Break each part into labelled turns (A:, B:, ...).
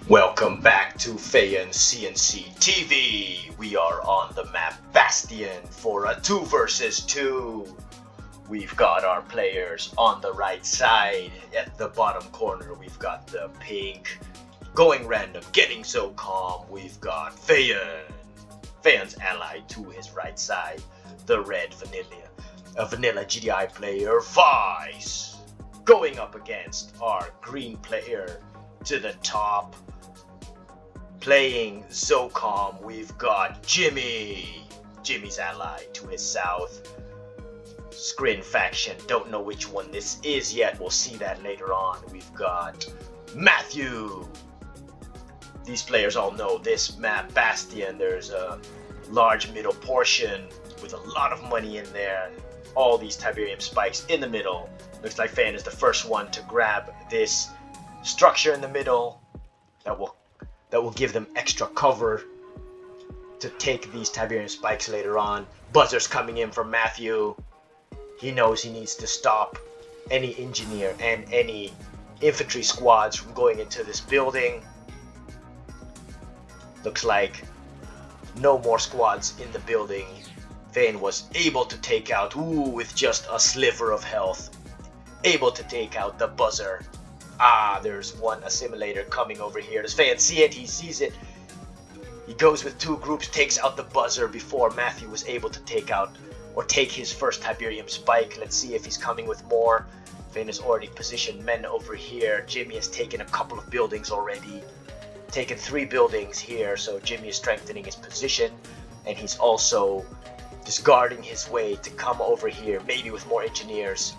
A: Welcome back to FeyanCnCtv. We are on the map Bastion for a 2 versus 2. We've got our players on the right side. At the bottom corner, we've got the pink going random, getting ZoCom. We've got Feyan's ally to his right side, the red vanilla GDI player Vice, going up against our green player to the top. Playing ZoCom, we've got Jimmy's ally to his south. Scrin faction, don't know which one this is yet, we'll see that later on. We've got Matthew. These players all know this map Bastion. There's a large middle portion with a lot of money in there. All these Tiberium spikes in the middle. Looks like Feyan is the first one to grab this structure in the middle that will give them extra cover to take these Tiberium spikes later on. Buzzers coming in from Matthew. He knows he needs to stop any engineer and any infantry squads from going into this building. Looks like no more squads in the building. Feyan was able to take out, with just a sliver of health, able to take out the buzzer. There's one assimilator coming over here. Does Feyan see it? He sees it. He goes with two groups, takes out the buzzer before Matthew was able to take his first Tiberium spike. Let's see if he's coming with more. Feyan has already positioned men over here. Jimmy has taken a couple of buildings already. Taken 3 buildings here, so Jimmy is strengthening his position. And he's also just guarding his way to come over here, maybe with more engineers.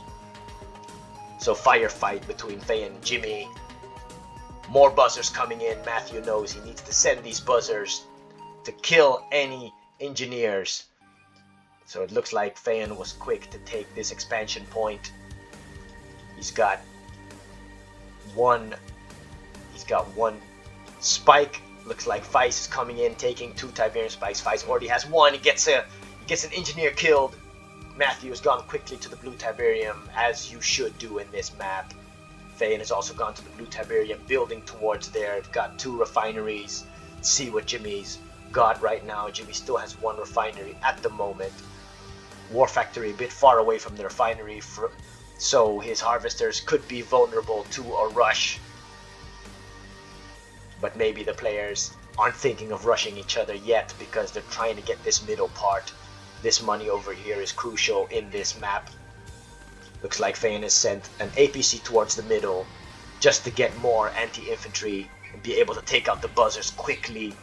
A: So firefight between Feyan and Jimmy. More buzzers coming in. Matthew knows he needs to send these buzzers to kill any engineers. So it looks like Feyan was quick to take this expansion point. He's got one spike. Looks like Vice is coming in, taking 2 Tiberium spikes. Vice already has 1. He gets an engineer killed. Matthew has gone quickly to the blue Tiberium, as you should do in this map. Feyan has also gone to the blue Tiberium, building towards there. It's got 2 refineries. Let's see what Jimmy's got right now. Jimmy still has 1 refinery at the moment. War factory a bit far away from the refinery, so his harvesters could be vulnerable to a rush. But maybe the players aren't thinking of rushing each other yet because they're trying to get this middle part. This money over here is crucial in this map. Looks like Feyan has sent an APC towards the middle just to get more anti-infantry and be able to take out the buzzers quickly.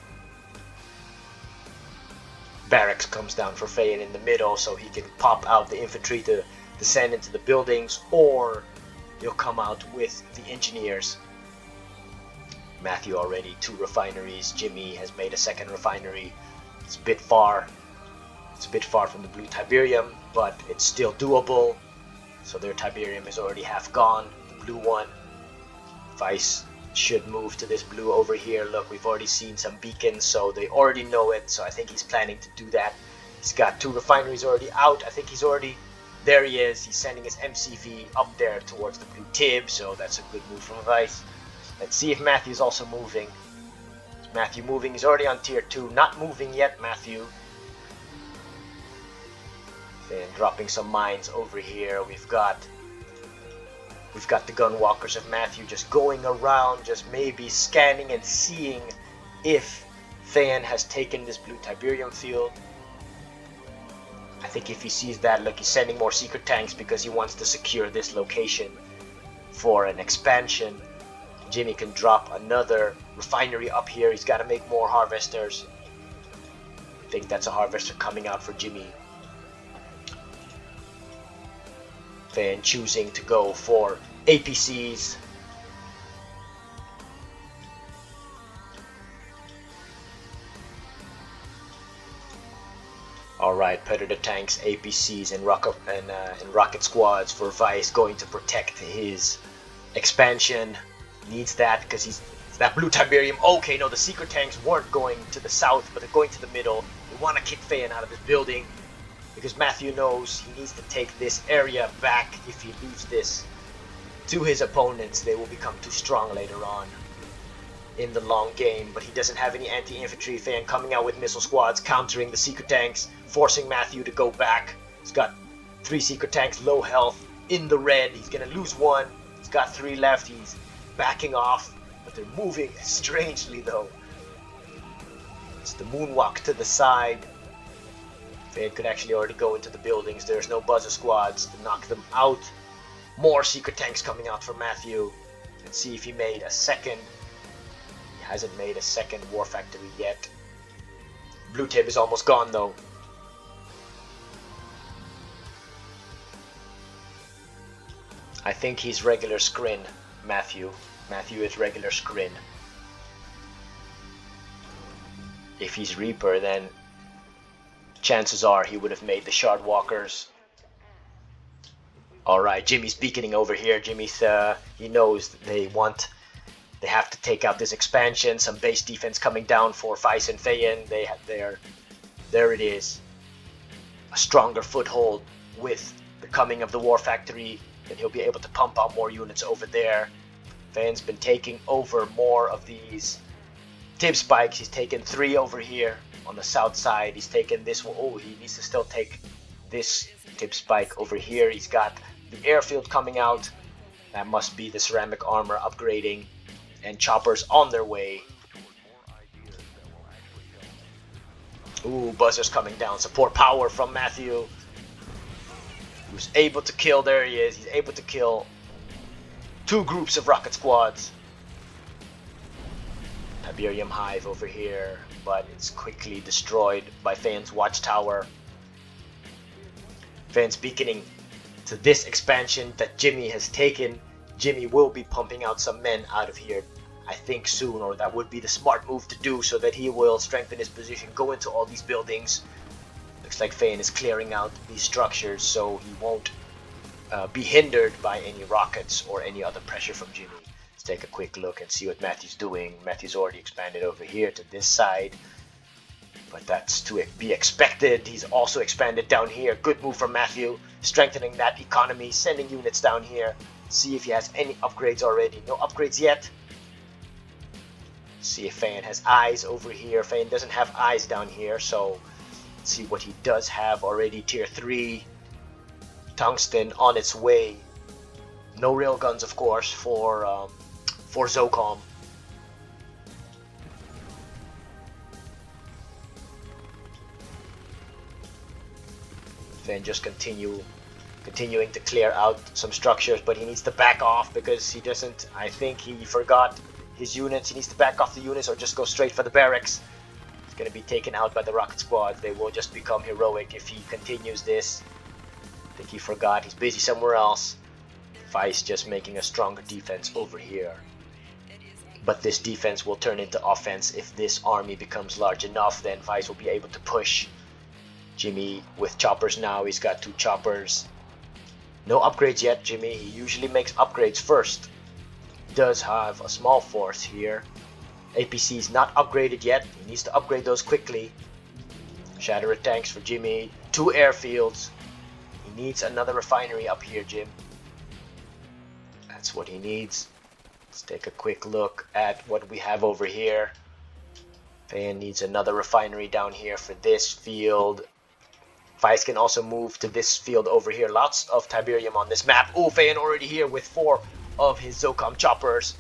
A: Barracks comes down for Feyan in the middle so he can pop out the infantry to descend into the buildings, or he'll come out with the engineers. Matthew already 2 refineries. Jimmy has made a 2nd refinery. It's a bit far. It's a bit far from the blue Tiberium, but it's still doable. So their Tiberium is already half gone. The blue one. Vice should move to this blue over here. Look, we've already seen some beacons, so they already know it. So I think he's planning to do that. He's got 2 refineries already out. I think he's already... There he is. He's sending his MCV up there towards the blue Tib, so that's a good move from Vice. Let's see if Matthew's also moving. Is Matthew moving? He's already on tier 2. Not moving yet, Matthew. Then dropping some mines over here. We've got the gunwalkers of Matthew just going around, just maybe scanning and seeing if Feyan has taken this blue Tiberium field. I think if he sees that, look, he's sending more secret tanks because he wants to secure this location for an expansion. Jimmy can drop another refinery up here. He's got to make more harvesters. I think that's a harvester coming out for Jimmy. Feyan choosing to go for APCs. Alright, Predator tanks, APCs, and rocket squads for Vice, going to protect his expansion. Needs that because he's that blue Tiberium. Okay, no, the secret tanks weren't going to the south, but they're going to the middle. They want to kick Feyan out of this building because Matthew knows he needs to take this area back. If he leaves this to his opponents, they will become too strong later on. in the long game, but he doesn't have any anti-infantry. Feyan coming out with missile squads, countering the secret tanks, forcing Matthew to go back. He's got 3 secret tanks, low health, in the red. He's gonna lose 1. He's got 3 left. He's backing off, but they're moving strangely though. It's the moonwalk to the side. Feyan could actually already go into the buildings. There's no buzzer squads to knock them out. More secret tanks coming out for Matthew. Let's see if he made a second. He hasn't made a second war factory yet. Blue tip is almost gone though. I think he's regular scrin, Matthew. Matthew is regular scrin. If he's Reaper, then chances are he would have made the Shard Walkers. Alright, Jimmy's beaconing over here. Jimmy's, he knows they have to take out this expansion. Some base defense coming down for Vice and Feyan. They have there it is. A stronger foothold with the coming of the War Factory. Then he'll be able to pump out more units over there. Feyan's been taking over more of these tib spikes. He's taken 3 over here on the south side. He's taken this one. Oh, he needs to still take this tib spike over here. He's got the airfield coming out. That must be the ceramic armor upgrading. And choppers on their way. Ooh, buzzers coming down. Support power from Matthew. He was able to kill, there he is. He's able to kill 2 groups of rocket squads. Tiberium Hive over here, but it's quickly destroyed by Feyan's watchtower. Feyan's beaconing to this expansion that Jimmy has taken. Jimmy will be pumping out some men out of here, I think soon, or that would be the smart move to do, so that he will strengthen his position, go into all these buildings. Looks like Feyan is clearing out these structures so he won't be hindered by any rockets or any other pressure from Jimmy. Let's take a quick look and see what Matthew's doing. Matthew's already expanded over here to this side, but that's to be expected. He's also expanded down here. Good move from Matthew, strengthening that economy, sending units down here. See if he has any upgrades already. No upgrades yet. See if Feyan has eyes over here. Feyan doesn't have eyes down here, so let's see what he does have already. Tier 3 tungsten on its way. No railguns, of course, for ZoCom. Feyan just continuing to clear out some structures, but he needs to back off because he doesn't. I think he forgot his units. He needs to back off the units or just go straight for the barracks. He's going to be taken out by the rocket squad. They will just become heroic if he continues this. I think he forgot. He's busy somewhere else. Vice just making a stronger defense over here. But this defense will turn into offense if this army becomes large enough. Then Vice will be able to push. Jimmy with choppers now. He's got 2 choppers. No upgrades yet, Jimmy. He usually makes upgrades first. Does have a small force here. APC is not upgraded yet. He needs to upgrade those quickly. Shatterer tanks for Jimmy. 2 airfields. He needs another refinery up here, Jim. That's what he needs. Let's take a quick look at what we have over here. Feyan needs another refinery down here for this field. Vice can also move to this field over here. Lots of Tiberium on this map. Oh, Feyan already here with 4 of his ZoCom choppers.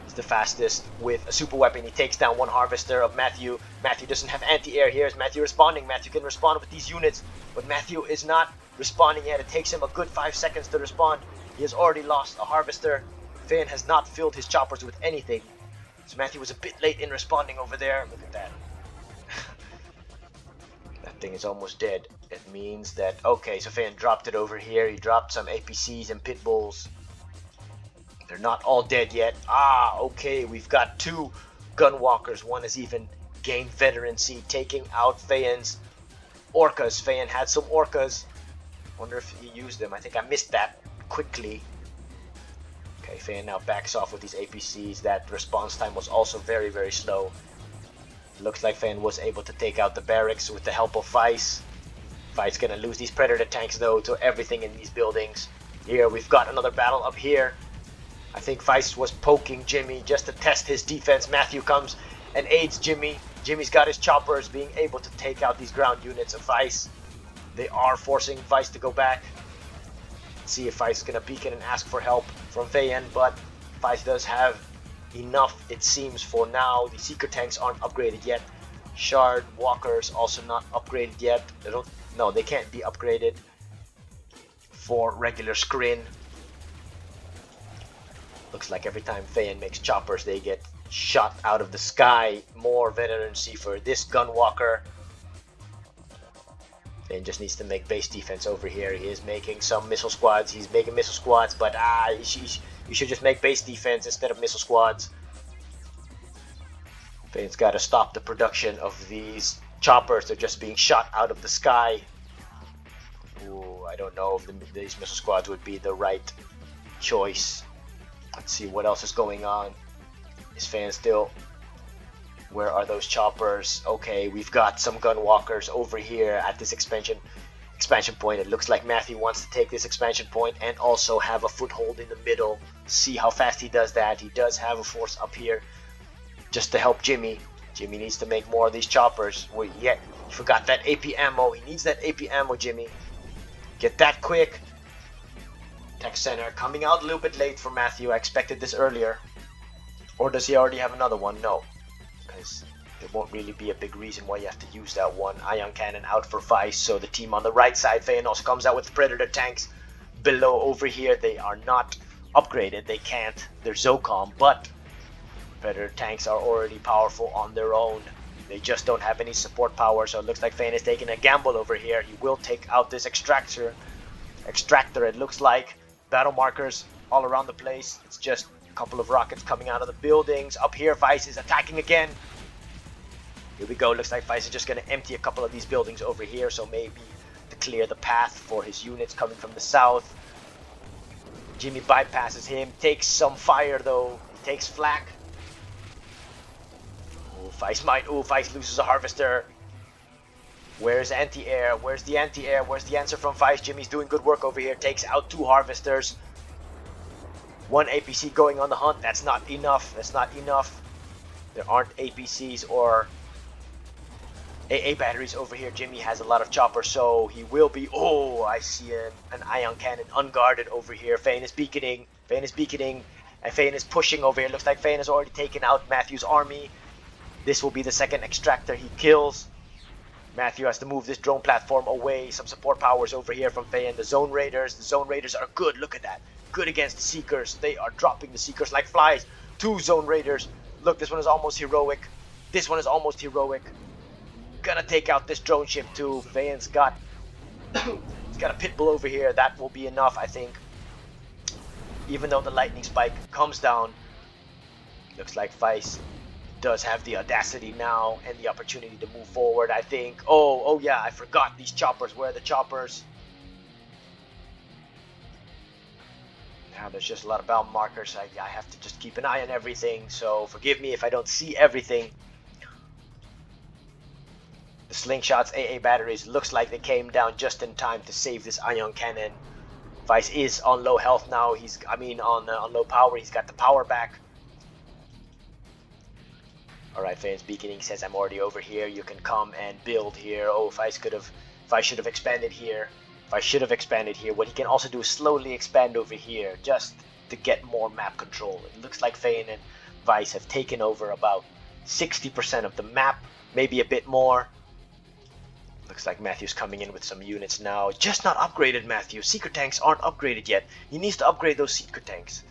A: He's the fastest with a super weapon. He takes down 1 harvester of Matthew. Matthew doesn't have anti-air here. Is Matthew responding? Matthew can respond with these units, but Matthew is not responding yet. It takes him a good 5 seconds to respond. He has already lost a harvester. Feyan has not filled his choppers with anything. So Matthew was a bit late in responding over there. Look at that. That thing is almost dead. It means that, okay, so Feyan dropped it over here. He dropped some APCs and pit bulls. They're not all dead yet. Ah, okay, we've got 2 gunwalkers. One has even gained veterancy, taking out Feyan's orcas. Feyan had some orcas. Wonder if he used them. I think I missed that quickly. Okay, Feyan now backs off with these APCs. That response time was also very, very slow. It looks like Feyan was able to take out the barracks with the help of Vice. Vice gonna lose these Predator tanks though to everything in these buildings. Here we've got another battle up here. I think Vice was poking Jimmy just to test his defense. Matthew comes and aids Jimmy. Jimmy's got his choppers, being able to take out these ground units of Vice. They are forcing Vice to go back. Let's see if Vice is going to beacon and ask for help from Feyan, but Vice does have enough, it seems, for now. The Seeker tanks aren't upgraded yet. Shard Walkers also not upgraded yet. They can't be upgraded for regular screen. Looks like every time Feyan makes choppers, they get shot out of the sky. More veterancy for this Gunwalker. Feyan just needs to make base defense over here. He is making some missile squads. He's making missile squads, but you should just make base defense instead of missile squads. Feyan's got to stop the production of these choppers. They're just being shot out of the sky. Ooh, I don't know if these missile squads would be the right choice. Let's see what else is going on. Is Feyan still? Where are those choppers? Okay, we've got some Gunwalkers over here at this expansion point. It looks like Matthew wants to take this expansion point and also have a foothold in the middle. See how fast he does that. He does have a force up here just to help Jimmy. Jimmy needs to make more of these choppers. Well, yeah, he forgot that AP ammo. He needs that AP ammo, Jimmy. Get that quick. Tech Center coming out a little bit late for Matthew. I expected this earlier. Or does he already have another one? No. Because there won't really be a big reason why you have to use that one. Ion Cannon out for Vice. So the team on the right side, Feyan also comes out with Predator tanks. Below over here, they are not upgraded. They can't. They're ZoCom, but Predator tanks are already powerful on their own. They just don't have any support power, so it looks like Feyan is taking a gamble over here. He will take out this extractor. It looks like. Battle markers all around the place. It's just a couple of rockets coming out of the buildings. Up here, Vice is attacking again. Here we go. Looks like Vice is just going to empty a couple of these buildings over here, so maybe to clear the path for his units coming from the south. Jimmy bypasses him. Takes some fire, though. He takes flak. Vice loses a harvester. Where's anti-air? Where's the anti-air? Where's the answer from Vice? Jimmy's doing good work over here. Takes out 2 harvesters. 1 APC going on the hunt. That's not enough. That's not enough. There aren't APCs or AA batteries over here. Jimmy has a lot of choppers, so he will be... Oh, I see an ion cannon unguarded over here. Feyan is beaconing. And Feyan is pushing over here. Looks like Feyan has already taken out Matthew's army. This will be the second extractor he kills. Matthew has to move this drone platform away. Some support powers over here from Feyan. The Zone Raiders. The Zone Raiders are good. Look at that. Good against the Seekers. They are dropping the Seekers like flies. 2 Zone Raiders. Look, this one is almost heroic. Gonna take out this drone ship too. Feyan's got... he's got a Pitbull over here. That will be enough, I think. Even though the lightning spike comes down. Looks like Vice does have the audacity now and the opportunity to move forward, I think. Oh yeah, I forgot these choppers. Where are the choppers? Now there's just a lot of bound markers. I have to just keep an eye on everything, so forgive me if I don't see everything. The slingshots, AA batteries, looks like they came down just in time to save this ion cannon. Vice is on low health now. On low power. He's got the power back. Alright, Feyan's beaconing says I'm already over here. You can come and build here. Oh, Vice should have expanded here. What he can also do is slowly expand over here just to get more map control. It looks like Feyan and Vice have taken over about 60% of the map, maybe a bit more. Looks like Matthew's coming in with some units now. Just not upgraded, Matthew. Seeker tanks aren't upgraded yet. He needs to upgrade those Seeker tanks.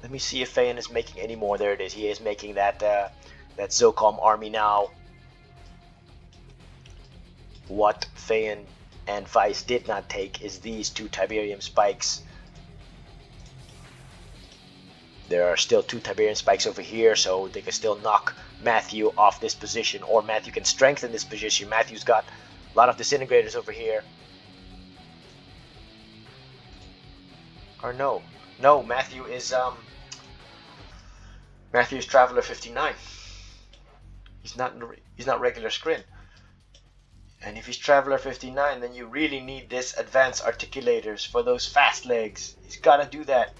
A: Let me see if Feyan is making any more. There it is. He is making that ZoCom army now. What Feyan and Vice did not take is these 2 Tiberium spikes. There are still 2 Tiberium spikes over here, so they can still knock Matthew off this position, or Matthew can strengthen this position. Matthew's got a lot of disintegrators over here. Or no, Matthew is Traveler 59. He's not regular screen. And if he's Traveler 59, then you really need this advanced articulators for those fast legs. He's gotta do that.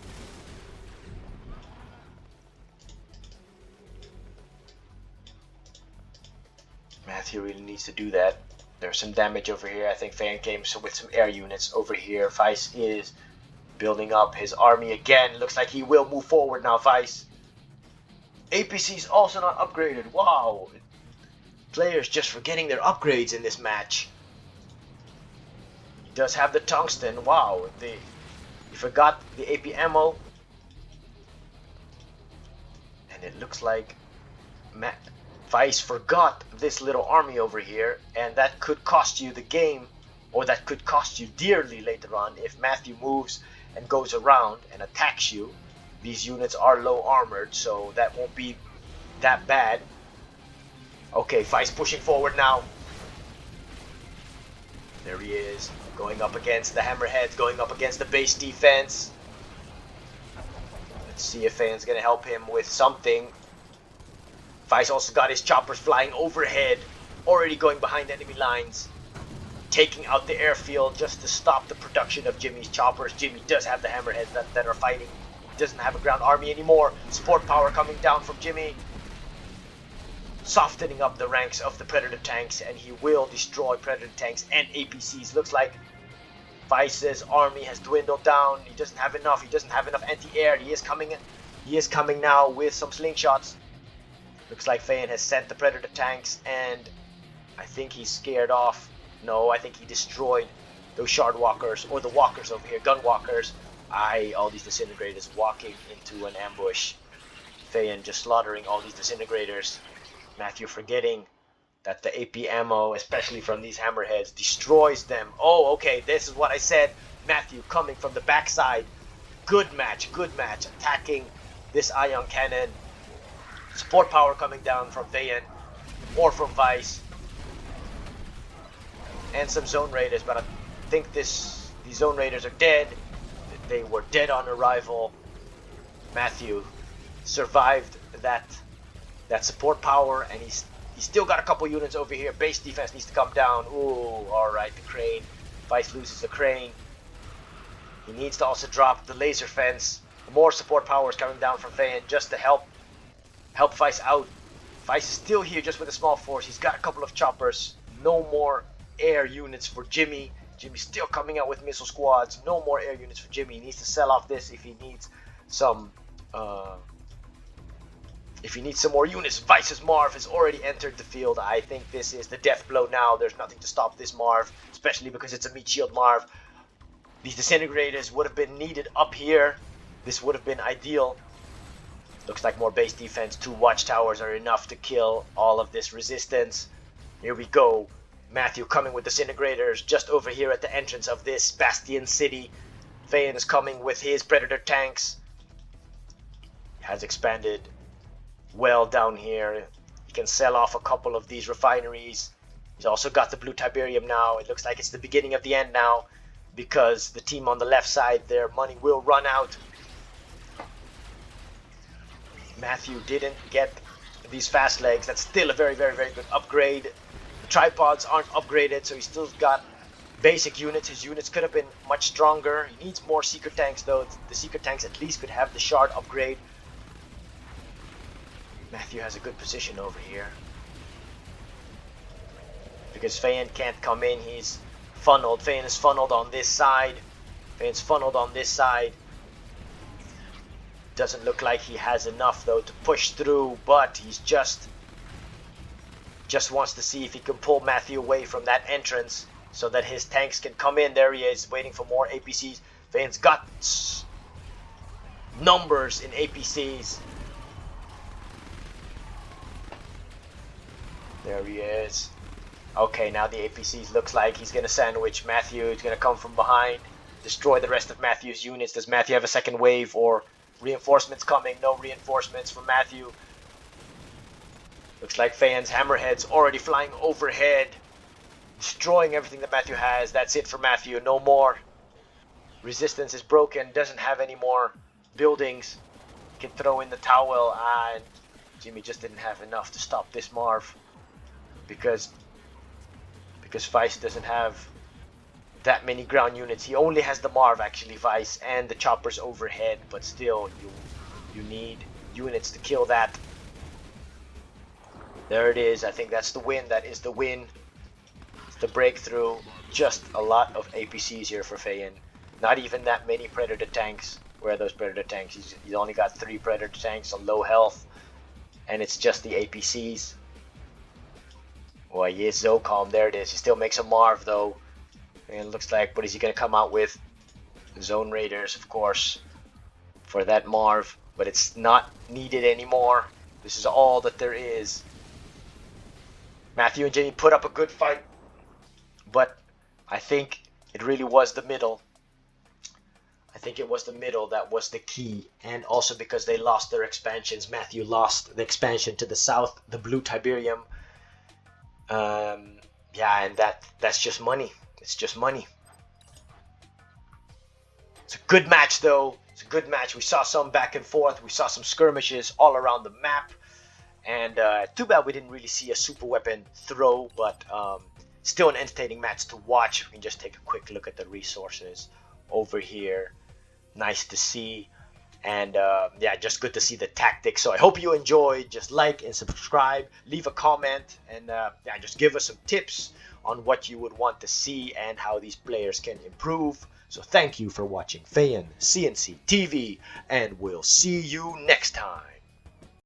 A: Matthew really needs to do that. There's some damage over here. I think Fan came with some air units over here. Vice is building up his army again. Looks like he will move forward now, Vice. APC's also not upgraded. Wow. Players just forgetting their upgrades in this match. He does have the tungsten. Wow. He forgot the AP ammo. And it looks like Vice forgot this little army over here, and that could cost you the game, or that could cost you dearly later on if Matthew moves and goes around and attacks you. These units are low armored, so that won't be that bad. Okay, Vice pushing forward now. There he is, going up against the Hammerheads, going up against the base defense. Let's see if Fan's gonna help him with something. Vice also got his choppers flying overhead, already going behind enemy lines, taking out the airfield just to stop the production of Jimmy's choppers. Jimmy does have the Hammerheads that are fighting. He doesn't have a ground army anymore. Support power coming down from Jimmy, softening up the ranks of the Predator tanks, and he will destroy Predator tanks and APCs. Looks like Vice's army has dwindled down. He doesn't have enough. He doesn't have enough anti-air. He is coming in. He is coming now with some slingshots. Looks like Feyan has sent the Predator tanks, and I think he's scared off. No, I think he destroyed those shard walkers, or the walkers over here, gun walkers. All these disintegrators walking into an ambush. Feyan just slaughtering all these disintegrators. Matthew forgetting that the AP ammo, especially from these Hammerheads, destroys them. Oh, okay, this is what I said. Matthew coming from the backside. Good match, attacking this ion cannon. Support power coming down from Feyan or from Vice, and some zone raiders, but I think these zone raiders are dead. They were dead on arrival. Matthew survived that support power, and he's still got a couple units over here. Base defense needs to come down. Ooh, all right, the crane. Vice loses the crane. He needs to also drop the laser fence. More support power is coming down from Feyan just to help Vice out. Vice is still here just with a small force. He's got a couple of choppers. No more air units for Jimmy. Jimmy's still coming out with missile squads. No more air units for Jimmy. He needs to sell off this if he needs some more units. Vice's Marv has already entered the field. I think this is the death blow now. There's nothing to stop this Marv, especially because it's a meat shield Marv. These disintegrators would have been needed up here. This would have been ideal. Looks like more base defense. 2 watchtowers are enough to kill all of this resistance. Here we go. Matthew coming with disintegrators just over here at the entrance of this Bastion city. Feyan is coming with his Predator tanks. He has expanded well down here. He can sell off a couple of these refineries. He's also got the blue Tiberium now. It looks like it's the beginning of the end now, because the team on the left side, their money will run out. Matthew didn't get these fast legs. That's still a very, very, very good upgrade. The tripods aren't upgraded, so he's still got basic units. His units could have been much stronger. He needs more seeker tanks, though. The seeker tanks at least could have the shard upgrade. Matthew has a good position over here, because Feyan can't come in. He's funneled. Feyan is funneled on this side. Feyan's funneled on this side. Doesn't look like he has enough though to push through, but he's just wants to see if he can pull Matthew away from that entrance so that his tanks can come in. There he is, waiting for more APCs. Feyan's got numbers in APCs. There he is. Okay, now the APCs looks like he's gonna sandwich Matthew. He's gonna come from behind, destroy the rest of Matthew's units. Does Matthew have a second wave or reinforcements coming? No reinforcements for Matthew. Looks like Feyan's Hammerheads already flying overhead, destroying everything that Matthew has. That's it for Matthew. No more. Resistance is broken. Doesn't have any more buildings. Can throw in the towel, and Jimmy just didn't have enough to stop this Marv, because Vice doesn't have that many ground units. He only has the Marv, actually, Vice, and the choppers overhead, but still, you need units to kill that. There it is. I think that's the win. That is the win. It's the breakthrough. Just a lot of APCs here for Feyan. Not even that many Predator tanks. Where are those Predator tanks? He's only got 3 Predator tanks on low health. And it's just the APCs. Boy, yes, ZoCom. There it is. He still makes a Marv, though. And it looks like, what is he going to come out with? Zone Raiders, of course, for that Marv. But it's not needed anymore. This is all that there is. Matthew and Jamie put up a good fight. But I think it really was the middle. I think it was the middle that was the key. And also because they lost their expansions. Matthew lost the expansion to the south, the Blue Tiberium. Yeah, and that's just money. It's just money. It's a good match, though. It's a good match. We saw some back and forth. We saw some skirmishes all around the map. And too bad we didn't really see a super weapon throw, but still an entertaining match to watch. We can just take a quick look at the resources over here. Nice to see. And yeah, just good to see the tactics. So I hope you enjoyed. Just like and subscribe, leave a comment, and yeah, just give us some tips on what you would want to see and how these players can improve. So thank you for watching FeyanCnCtv, and we'll see you next time.